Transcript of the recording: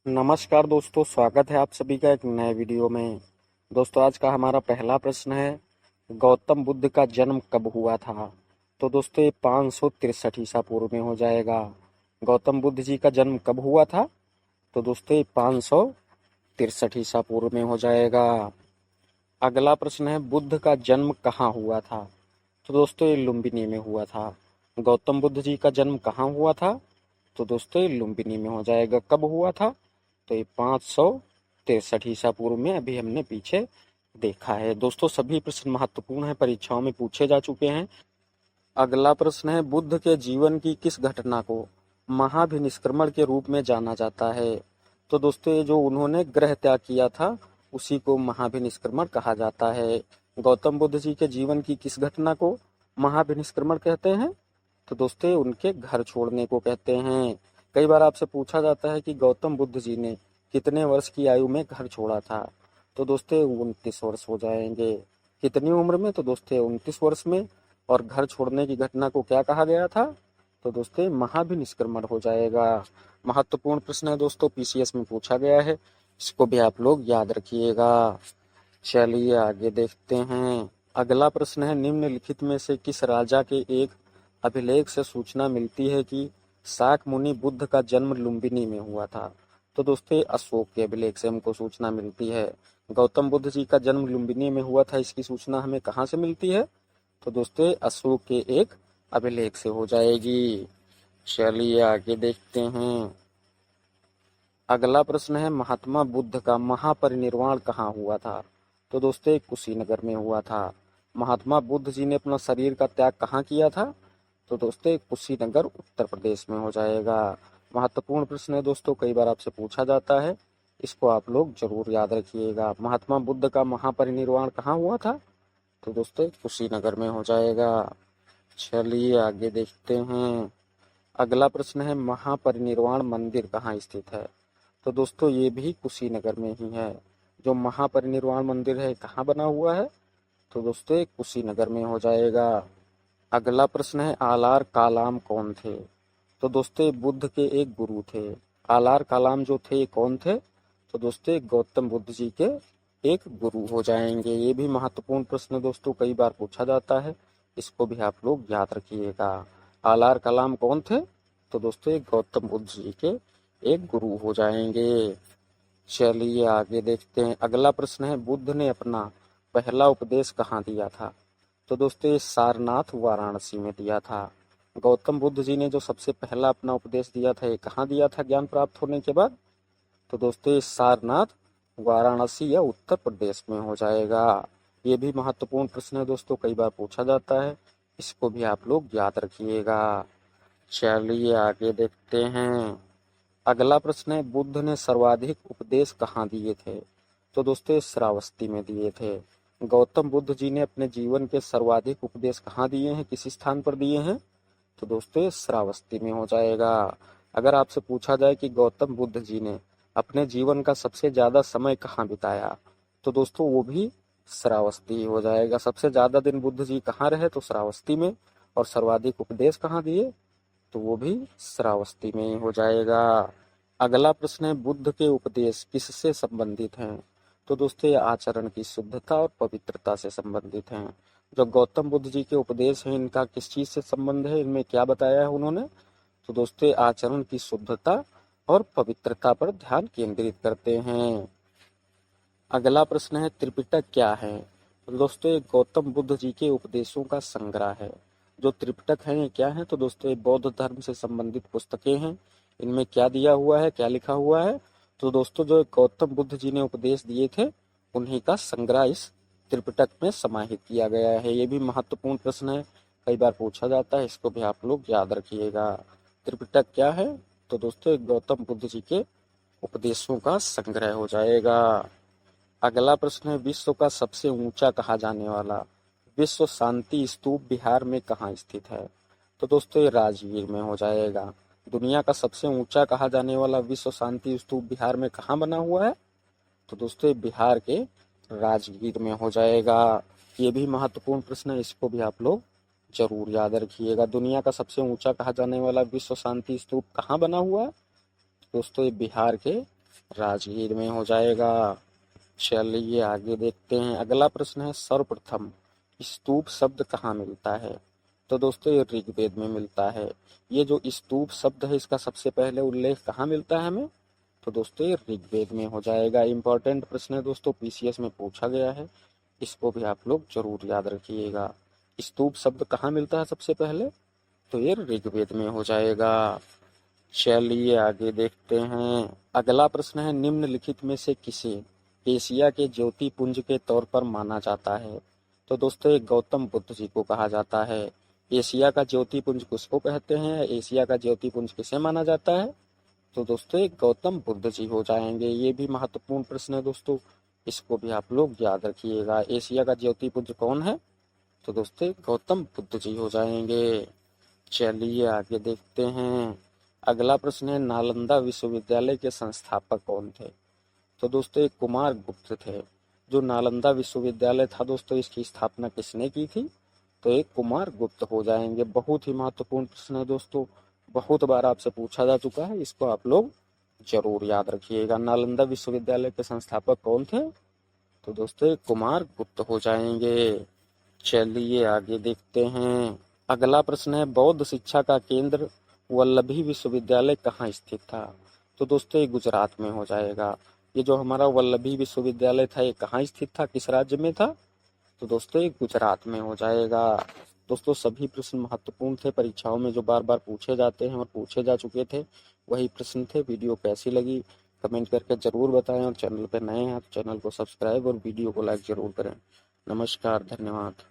नमस्कार दोस्तों, स्वागत है आप सभी का एक नए वीडियो में। दोस्तों, आज का हमारा पहला प्रश्न है, गौतम बुद्ध का जन्म कब हुआ था? तो दोस्तों, ये 563 ईसा पूर्व में हो जाएगा। गौतम बुद्ध जी का जन्म कब हुआ था? तो दोस्तों, ये 563 ईसा पूर्व में हो जाएगा। अगला प्रश्न है, बुद्ध का जन्म कहाँ हुआ था? तो दोस्तों, ये लुम्बिनी में हुआ था। गौतम बुद्ध जी का जन्म कहाँ हुआ था? तो दोस्तों, ये लुम्बिनी में हो जाएगा। कब हुआ था? तो ये 563 ईसा पूर्व में अभी हमने पीछे देखा है। दोस्तों, सभी प्रश्न महत्वपूर्ण है, परीक्षाओं में पूछे जा चुके हैं। अगला प्रश्न है, बुद्ध के जीवन की किस घटना को महाभिनिष्क्रमण के रूप में जाना जाता है? तो दोस्तों, ये जो उन्होंने ग्रह त्याग किया था उसी को महाभिनिष्क्रमण कहा जाता है। गौतम बुद्ध जी के जीवन की किस घटना को महाभिनिष्क्रमण कहते हैं? तो दोस्तों, ये उनके घर छोड़ने को कहते हैं। कई बार आपसे पूछा जाता है कि गौतम बुद्ध जी ने कितने वर्ष की आयु में घर छोड़ा था? तो दोस्तों, 29 वर्ष हो जाएंगे। कितनी उम्र में? तो दोस्तों, 29 वर्ष में। और घर छोड़ने की घटना को क्या कहा गया था? तो दोस्तों, महाभिनिष्क्रमण हो जाएगा। महत्वपूर्ण प्रश्न है दोस्तों, पीसीएस में पूछा गया है, इसको भी आप लोग याद रखिएगा। चलिए आगे देखते हैं। अगला प्रश्न है, निम्नलिखित में से किस राजा के एक अभिलेख से सूचना मिलती है कि शाक मुनि बुद्ध का जन्म लुम्बिनी में हुआ था? तो दोस्तों, अशोक के अभिलेख से हमको सूचना मिलती है। गौतम बुद्ध जी का जन्म लुम्बिनी में हुआ था, इसकी सूचना हमें कहाँ से मिलती है? तो दोस्तों, अशोक के एक अभिलेख से हो जाएगी। चलिए आगे देखते हैं। अगला प्रश्न है, महात्मा बुद्ध का महापरिनिर्वाण कहाँ हुआ था? तो दोस्तों, कुशीनगर में हुआ था। महात्मा बुद्ध जी ने अपना शरीर का त्याग कहाँ किया था? तो दोस्तों, कुशीनगर उत्तर प्रदेश में हो जाएगा। महत्वपूर्ण प्रश्न है दोस्तों, कई बार आपसे पूछा जाता है, इसको आप लोग जरूर याद रखिएगा। महात्मा बुद्ध का महापरिनिर्वाण कहाँ हुआ था? तो दोस्तों, कुशीनगर में हो जाएगा। चलिए आगे देखते हैं। अगला प्रश्न है, महापरिनिर्वाण मंदिर कहाँ स्थित है? तो दोस्तों, ये भी कुशीनगर में ही है। जो महापरिनिर्वाण मंदिर है कहाँ बना हुआ है? तो दोस्तों, ये कुशीनगर में हो जाएगा। अगला प्रश्न है, आलार कालाम कौन थे? तो दोस्तों, ये बुद्ध के एक गुरु थे। आलार कालाम जो थे ये कौन थे? तो दोस्तों, ये गौतम बुद्ध जी के एक गुरु हो जाएंगे। ये भी महत्वपूर्ण प्रश्न दोस्तों, कई बार पूछा जाता है, इसको भी आप लोग याद रखिएगा। आलार कलाम कौन थे? तो दोस्तों, ये गौतम बुद्ध जी के एक गुरु हो जाएंगे। चलिए आगे देखते हैं। अगला प्रश्न है, बुद्ध ने अपना पहला उपदेश कहाँ दिया था? तो दोस्तों, ये सारनाथ वाराणसी में दिया था। गौतम बुद्ध जी ने जो सबसे पहला अपना उपदेश दिया था, ये कहाँ दिया था ज्ञान प्राप्त होने के बाद? तो दोस्तों, ये सारनाथ वाराणसी या उत्तर प्रदेश में हो जाएगा। ये भी महत्वपूर्ण प्रश्न है दोस्तों, कई बार पूछा जाता है, इसको भी आप लोग याद रखिएगा। चलिए आगे देखते हैं। अगला प्रश्न है, बुद्ध ने सर्वाधिक उपदेश कहाँ दिए थे? तो दोस्तों, श्रावस्ती में दिए थे। गौतम बुद्ध जी ने अपने जीवन के सर्वाधिक उपदेश कहाँ दिए हैं, किस स्थान पर दिए हैं? तो दोस्तों, श्रावस्ती में हो जाएगा। अगर आपसे पूछा जाए कि गौतम बुद्ध जी ने अपने जीवन का सबसे ज्यादा समय कहाँ बिताया, तो दोस्तों, वो भी श्रावस्ती ही हो जाएगा। सबसे ज्यादा दिन बुद्ध जी कहाँ रहे? तो श्रावस्ती में। और सर्वाधिक उपदेश कहाँ दिए? तो वो भी श्रावस्ती में ही हो जाएगा। अगला प्रश्न है, बुद्ध के उपदेश किससे संबंधित हैं? तो दोस्तों, ये आचरण की शुद्धता और पवित्रता से संबंधित हैं। जो गौतम बुद्ध जी के उपदेश हैं, इनका किस चीज से संबंध है, इनमें क्या बताया है उन्होंने? तो दोस्तों, ये आचरण की शुद्धता और पवित्रता पर ध्यान केंद्रित करते हैं। अगला प्रश्न है, त्रिपिटक क्या है? तो दोस्तों, ये गौतम बुद्ध जी के उपदेशों का संग्रह है। जो त्रिपिटक है ये क्या है? तो दोस्तों, ये बौद्ध धर्म से संबंधित पुस्तकें हैं। इनमें क्या दिया हुआ है, क्या लिखा हुआ है? तो दोस्तों, जो गौतम बुद्ध जी ने उपदेश दिए थे, उन्हीं का संग्रह इस त्रिपिटक में समाहित किया गया है। ये भी महत्वपूर्ण प्रश्न है, कई बार पूछा जाता है, इसको भी आप लोग याद रखिएगा। त्रिपिटक क्या है? तो दोस्तों, गौतम बुद्ध जी के उपदेशों का संग्रह हो जाएगा। अगला प्रश्न है, विश्व का सबसे ऊंचा कहा जाने वाला विश्व शांति स्तूप बिहार में कहाँ स्थित है? तो दोस्तों, ये राजगीर में हो जाएगा। दुनिया का सबसे ऊंचा कहा जाने वाला विश्व शांति स्तूप बिहार में कहाँ बना हुआ है? तो दोस्तों, ये बिहार के राजगीर में हो जाएगा। ये भी महत्वपूर्ण प्रश्न है, इसको भी आप लोग जरूर याद रखिएगा। दुनिया का सबसे ऊंचा कहा जाने वाला विश्व शांति स्तूप कहाँ बना हुआ है? दोस्तों, ये बिहार के राजगीर में हो जाएगा। चलिए आगे देखते हैं। अगला प्रश्न है, सर्वप्रथम स्तूप शब्द कहाँ मिलता है? तो दोस्तों ये ऋग्वेद में मिलता है। ये जो स्तूप शब्द है इसका सबसे पहले उल्लेख कहाँ मिलता है हमें? तो दोस्तों ये ऋग्वेद में हो जाएगा। इंपॉर्टेंट प्रश्न है दोस्तों, पीसीएस में पूछा गया है, इसको भी आप लोग जरूर याद रखिएगा। स्तूप शब्द कहाँ मिलता है सबसे पहले? तो ये ऋग्वेद में हो जाएगा। चलिए आगे देखते हैं। अगला प्रश्न है, निम्नलिखित में से किसे एशिया के ज्योति पुंज के तौर पर माना जाता है? तो दोस्तों ये गौतम बुद्ध जी को कहा जाता है। एशिया का ज्योति पुंज किसको कहते हैं? एशिया का ज्योति पुंज किसे माना जाता है? तो दोस्तों ये गौतम बुद्ध जी हो जाएंगे। ये भी महत्वपूर्ण प्रश्न है दोस्तों, इसको भी आप लोग याद रखिएगा। एशिया का ज्योति पुंज कौन है? तो दोस्तों गौतम बुद्ध जी हो जाएंगे। चलिए आगे देखते हैं। अगला प्रश्न है, नालंदा विश्वविद्यालय के संस्थापक कौन थे? तो दोस्तों कुमार गुप्त थे। जो नालंदा विश्वविद्यालय था दोस्तों, इसकी स्थापना किसने की थी? तो एक कुमार गुप्त हो जाएंगे। बहुत ही महत्वपूर्ण प्रश्न है दोस्तों, बहुत बार आपसे पूछा जा चुका है, इसको आप लोग जरूर याद रखिएगा। नालंदा विश्वविद्यालय के संस्थापक कौन थे? तो दोस्तों कुमार गुप्त हो जाएंगे। चलिए आगे देखते हैं। अगला प्रश्न है, बौद्ध शिक्षा का केंद्र वल्लभी विश्वविद्यालय कहाँ स्थित था? तो दोस्तों ये गुजरात में हो जाएगा। ये जो हमारा वल्लभी विश्वविद्यालय था, ये कहाँ स्थित था, किस राज्य में था? तो दोस्तों ये गुजरात में हो जाएगा। दोस्तों सभी प्रश्न महत्वपूर्ण थे, परीक्षाओं में जो बार बार पूछे जाते हैं और पूछे जा चुके थे वही प्रश्न थे। वीडियो कैसी लगी कमेंट करके जरूर बताएं, और चैनल पर नए हैं तो चैनल को सब्सक्राइब और वीडियो को लाइक जरूर करें। नमस्कार, धन्यवाद।